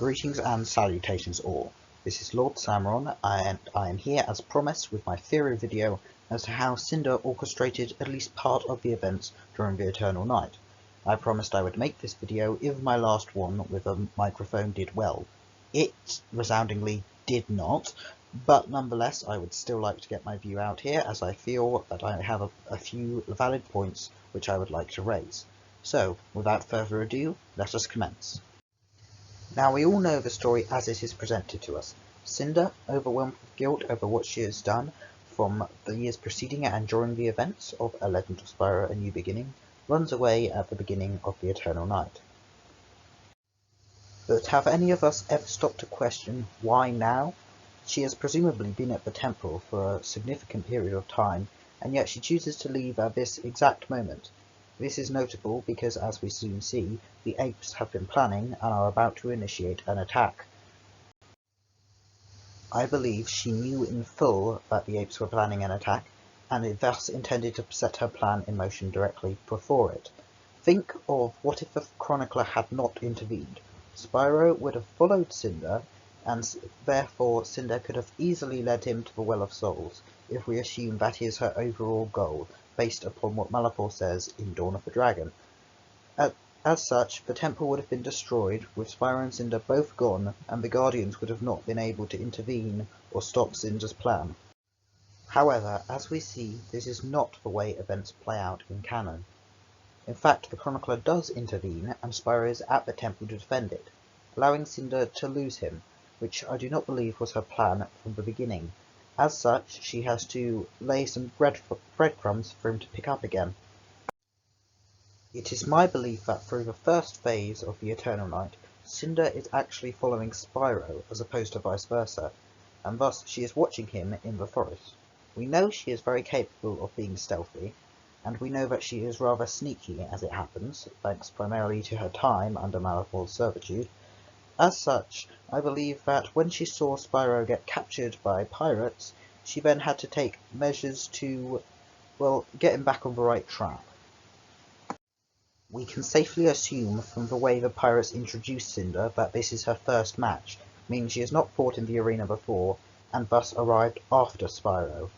Greetings and salutations all. This is Lord Samron, and I am here as promised with my theory video as to how Cynder orchestrated at least part of the events during the Eternal Night. I promised I would make this video if my last one with a microphone did well. It resoundingly did not, but nonetheless I would still like to get my view out here, as I feel that I have a few valid points which I would like to raise. So, without further ado, let us commence. Now we all know the story as it is presented to us. Cynder, overwhelmed with guilt over what she has done from the years preceding and during the events of A Legend of Spyro: A New Beginning, runs away at the beginning of the Eternal Night. But have any of us ever stopped to question why now? She has presumably been at the temple for a significant period of time, and yet she chooses to leave at this exact moment. This is notable because, as we soon see, the apes have been planning and are about to initiate an attack. I believe she knew in full that the apes were planning an attack, and it thus intended to set her plan in motion directly before it. Think of what if the chronicler had not intervened. Spyro would have followed Cynder, and therefore Cynder could have easily led him to the Well of Souls, if we assume that is her overall goal, based upon what Malapor says in Dawn of the Dragon. As such, the temple would have been destroyed, with Spyro and Cynder both gone, and the Guardians would have not been able to intervene or stop Cynder's plan. However, as we see, this is not the way events play out in canon. In fact, the chronicler does intervene, and Spyro is at the temple to defend it, allowing Cynder to lose him, which I do not believe was her plan from the beginning. As such, she has to lay some breadcrumbs for him to pick up again. It is my belief that through the first phase of the Eternal Night, Cynder is actually following Spyro as opposed to vice versa, and thus she is watching him in the forest. We know she is very capable of being stealthy, and we know that she is rather sneaky as it happens, thanks primarily to her time under Malapor's servitude. As such, I believe that when she saw Spyro get captured by pirates, she then had to take measures to, well, get him back on the right track. We can safely assume from the way the pirates introduce Cynder that this is her first match, meaning she has not fought in the arena before, and thus arrived after Spyro.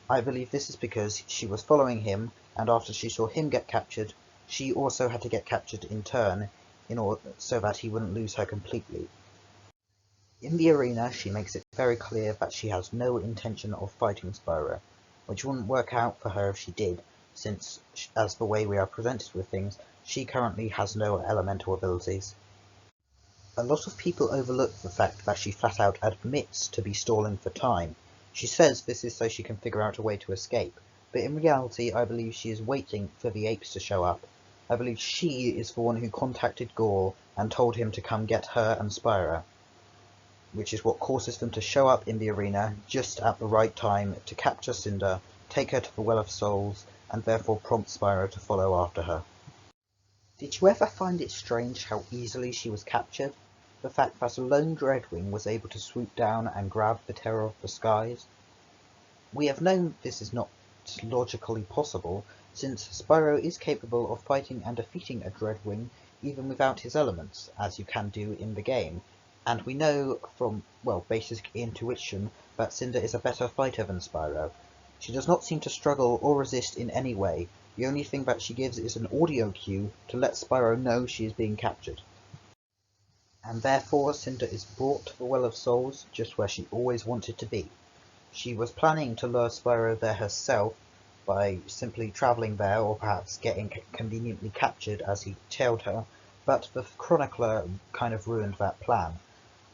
I believe this is because she was following him, and after she saw him get captured, she also had to get captured in turn, in order so that he wouldn't lose her completely. In the arena, she makes it very clear that she has no intention of fighting Spyro, which wouldn't work out for her if she did, since, as the way we are presented with things, she currently has no elemental abilities. A lot of people overlook the fact that she flat out admits to be stalling for time. She says this is so she can figure out a way to escape, but in reality I believe she is waiting for the apes to show up. I believe she is the one who contacted Gaul and told him to come get her and Spyro, which is what causes them to show up in the arena just at the right time to capture Cynder, take her to the Well of Souls, and therefore prompt Spyro to follow after her. Did you ever find it strange how easily she was captured? The fact that a lone Dreadwing was able to swoop down and grab the Terror of the Skies? We have known this is not logically possible, since Spyro is capable of fighting and defeating a Dreadwing even without his elements, as you can do in the game, and we know from, well, basic intuition that Cynder is a better fighter than Spyro. She does not seem to struggle or resist in any way. The only thing that she gives is an audio cue to let Spyro know she is being captured. And therefore Cynder is brought to the Well of Souls, just where she always wanted to be. She was planning to lure Spyro there herself by simply travelling there, or perhaps getting conveniently captured as he tailed her, but the chronicler kind of ruined that plan.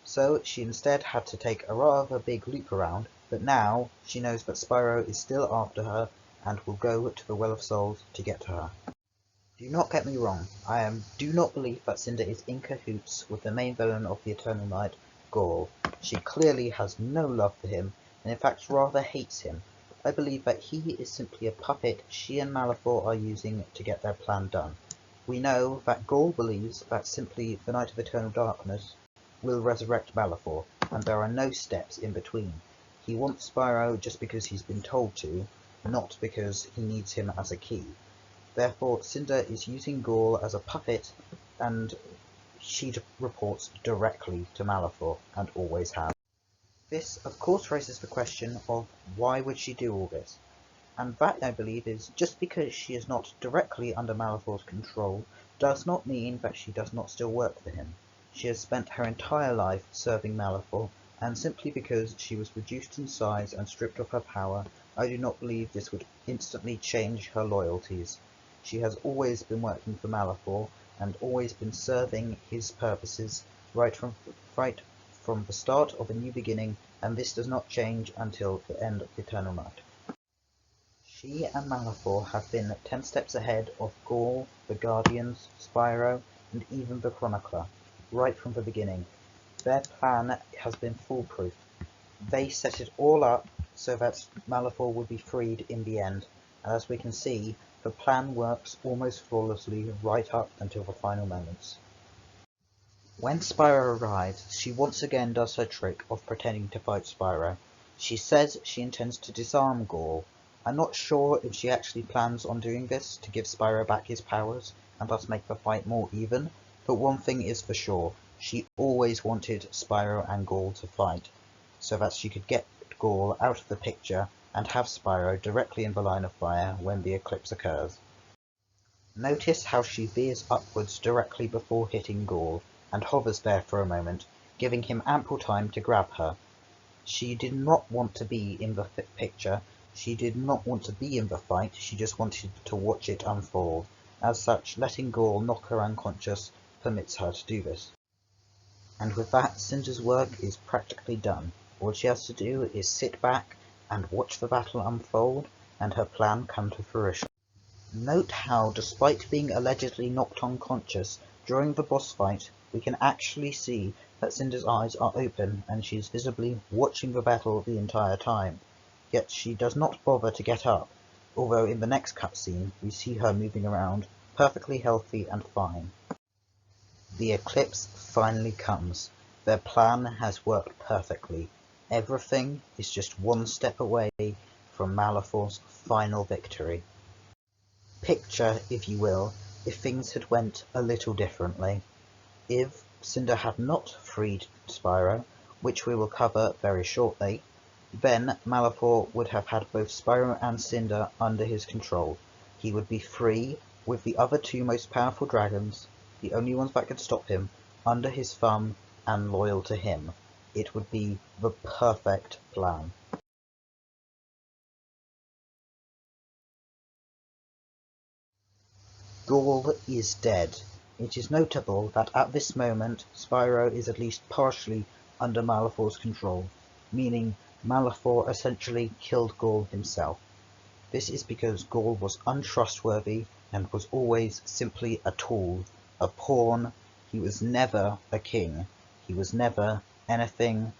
So she instead had to take a rather big loop around, but now she knows that Spyro is still after her and will go to the Well of Souls to get to her. Do not get me wrong, I do not believe that Cynder is in cahoots with the main villain of the Eternal Night, Gaul. She clearly has no love for him, and in fact rather hates him. I believe that he is simply a puppet she and Malapor are using to get their plan done. We know that Gaul believes that simply the Night of Eternal Darkness will resurrect Malapor, and there are no steps in between. He wants Spyro just because he's been told to, not because he needs him as a key. Therefore, Cynder is using Gaul as a puppet, and she reports directly to Malifaux, and always has. This, of course, raises the question of why would she do all this? And that, I believe, is just because she is not directly under Malifaux's control does not mean that she does not still work for him. She has spent her entire life serving Malifaux, and simply because she was reduced in size and stripped of her power, I do not believe this would instantly change her loyalties. She has always been working for Malifaux, and always been serving his purposes right from the start of a new beginning, and this does not change until the end of Eternal Night. She and Malifaux have been 10 steps ahead of Gaul, the Guardians, Spyro, and even the Chronicler, right from the beginning. Their plan has been foolproof. They set it all up so that Malifaux would be freed in the end, and as we can see, the plan works almost flawlessly right up until the final moments. When Spyro arrives, she once again does her trick of pretending to fight Spyro. She says she intends to disarm Gaul. I'm not sure if she actually plans on doing this to give Spyro back his powers and thus make the fight more even, but one thing is for sure, she always wanted Spyro and Gaul to fight, so that she could get Gaul out of the picture and have Spyro directly in the line of fire when the eclipse occurs. Notice how she veers upwards directly before hitting Gaul, and hovers there for a moment, giving him ample time to grab her. She did not want to be in the picture, she did not want to be in the fight, she just wanted to watch it unfold. As such, letting Gaul knock her unconscious permits her to do this. And with that, Cynder's work is practically done. All she has to do is sit back and watch the battle unfold, and her plan come to fruition. Note how, despite being allegedly knocked unconscious during the boss fight, we can actually see that Cynder's eyes are open and she is visibly watching the battle the entire time. Yet she does not bother to get up, although in the next cutscene we see her moving around, perfectly healthy and fine. The eclipse finally comes. Their plan has worked perfectly. Everything is just one step away from Malifaux's final victory. Picture, if you will, if things had went a little differently. If Cynder had not freed Spyro, which we will cover very shortly, then Malifaux would have had both Spyro and Cynder under his control. He would be free, with the other two most powerful dragons, the only ones that could stop him, under his thumb and loyal to him. It would be the perfect plan. Gaul is dead. It is notable that at this moment Spyro is at least partially under Malifaux's control, meaning Malifaux essentially killed Gaul himself. This is because Gaul was untrustworthy and was always simply a tool, a pawn. He was never a king. He was never anything.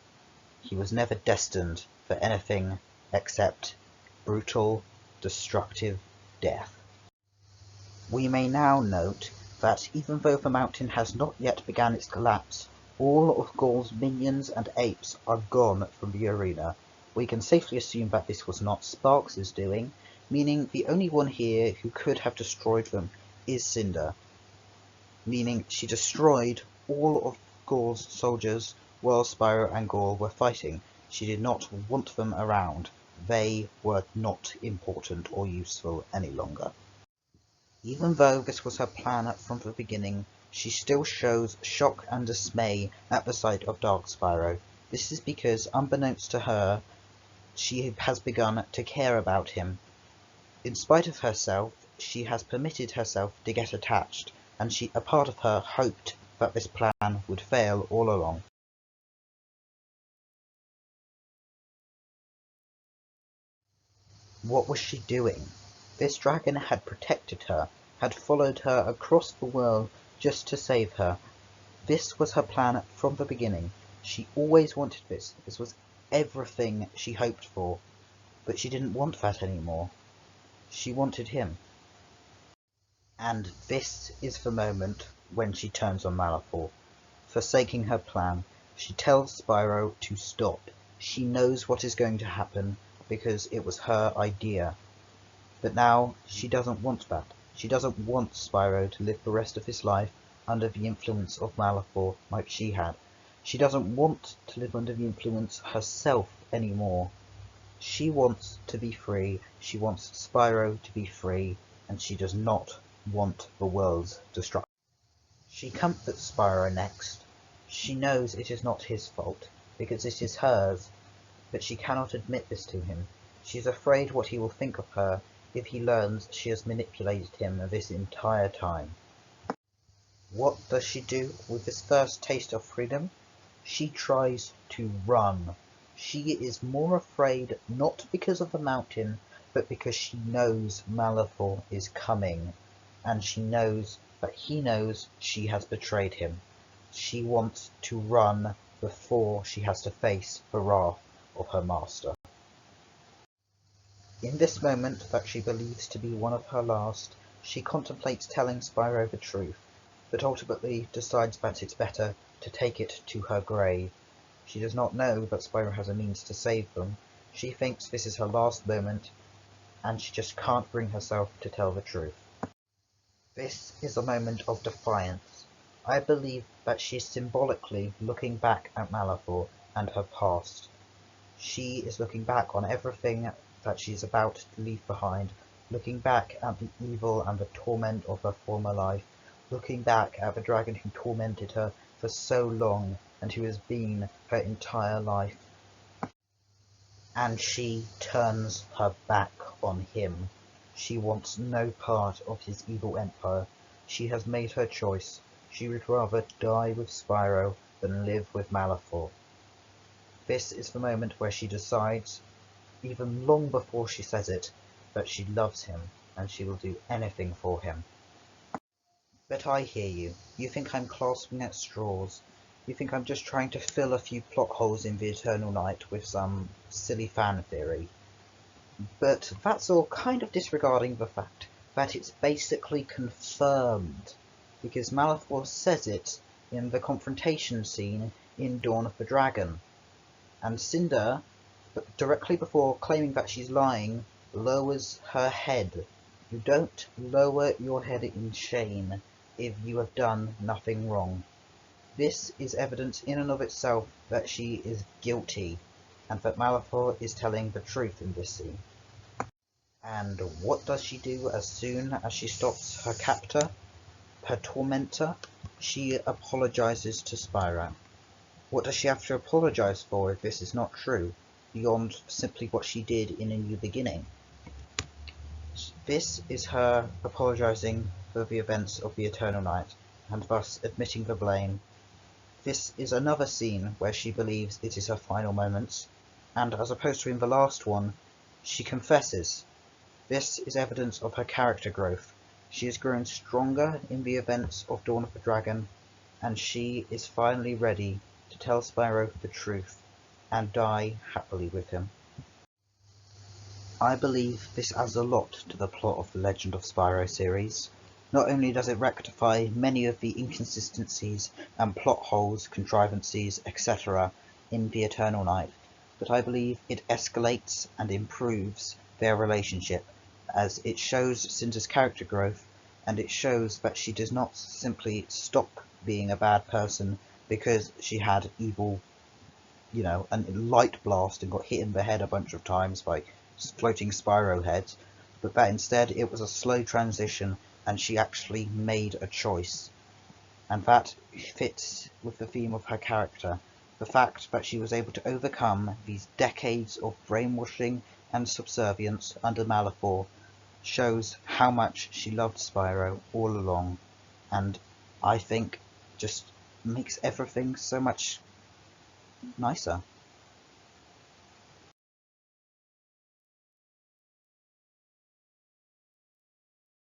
He was never destined for anything except brutal, destructive death. We may now note that even though the mountain has not yet begun its collapse, all of Gaul's minions and apes are gone from the arena. We can safely assume that this was not Sparks' doing, meaning the only one here who could have destroyed them is Cynder, meaning she destroyed all of Gaul's soldiers while Spyro and Gaul were fighting. She did not want them around. They were not important or useful any longer. Even though this was her plan from the beginning, she still shows shock and dismay at the sight of Dark Spyro. This is because, unbeknownst to her, she has begun to care about him. In spite of herself, she has permitted herself to get attached, and a part of her hoped that this plan would fail all along. What was she doing? This dragon had protected her, had followed her across the world just to save her. This was her plan from the beginning. She always wanted this. This was everything she hoped for. But she didn't want that anymore. She wanted him. And this is the moment when she turns on Malifaux. Forsaking her plan, she tells Spyro to stop. She knows what is going to happen because it was her idea. But now she doesn't want that. She doesn't want Spyro to live the rest of his life under the influence of Malifaux like she had. She doesn't want to live under the influence herself anymore. She wants to be free, she wants Spyro to be free, and she does not want the world's destruction. She comforts Spyro next. She knows it is not his fault, because it is hers, but she cannot admit this to him. She is afraid what he will think of her if he learns she has manipulated him this entire time. What does she do with this first taste of freedom? She tries to run. She is more afraid not because of the mountain, but because she knows Malifaux is coming, and she knows that he knows she has betrayed him. She wants to run before she has to face the wrath of her master. In this moment that she believes to be one of her last, she contemplates telling Spyro the truth, but ultimately decides that it's better to take it to her grave. She does not know that Spyro has a means to save them. She thinks this is her last moment, and she just can't bring herself to tell the truth. This is a moment of defiance. I believe that she is symbolically looking back at Malifaux and her past. She is looking back on everything that she's about to leave behind, looking back at the evil and the torment of her former life, looking back at the dragon who tormented her for so long and who has been her entire life. And she turns her back on him. She wants no part of his evil empire. She has made her choice. She would rather die with Spyro than live with Malifaux. This is the moment where she decides, even long before she says it, that she loves him and she will do anything for him. But I hear you. You think I'm clasping at straws. You think I'm just trying to fill a few plot holes in the Eternal Night with some silly fan theory. But that's all kind of disregarding the fact that it's basically confirmed, because Malifaux says it in the confrontation scene in Dawn of the Dragon. And Cynder, directly before claiming that she's lying, lowers her head. You don't lower your head in shame if you have done nothing wrong. This is evidence in and of itself that she is guilty, and that Malifaux is telling the truth in this scene. And what does she do as soon as she stops her captor, her tormentor? She apologizes to Spyro. What does she have to apologize for if this is not true, beyond simply what she did in A New Beginning? This is her apologizing for the events of the Eternal Night, and thus admitting the blame. This is another scene where she believes it is her final moments, and as opposed to in the last one, she confesses. This is evidence of her character growth. She has grown stronger in the events of Dawn of the Dragon, and she is finally ready to tell Spyro the truth and die happily with him. I believe this adds a lot to the plot of the Legend of Spyro series. Not only does it rectify many of the inconsistencies and plot holes, contrivances, etc. in the Eternal Night, but I believe it escalates and improves their relationship, as it shows Cynder's character growth, and it shows that she does not simply stop being a bad person because she had evil, a light blast and got hit in the head a bunch of times by floating Spyro heads, but that instead it was a slow transition and she actually made a choice. And that fits with the theme of her character. The fact that she was able to overcome these decades of brainwashing and subservience under Malifaux shows how much she loved Spyro all along, and I think just makes everything so much nicer.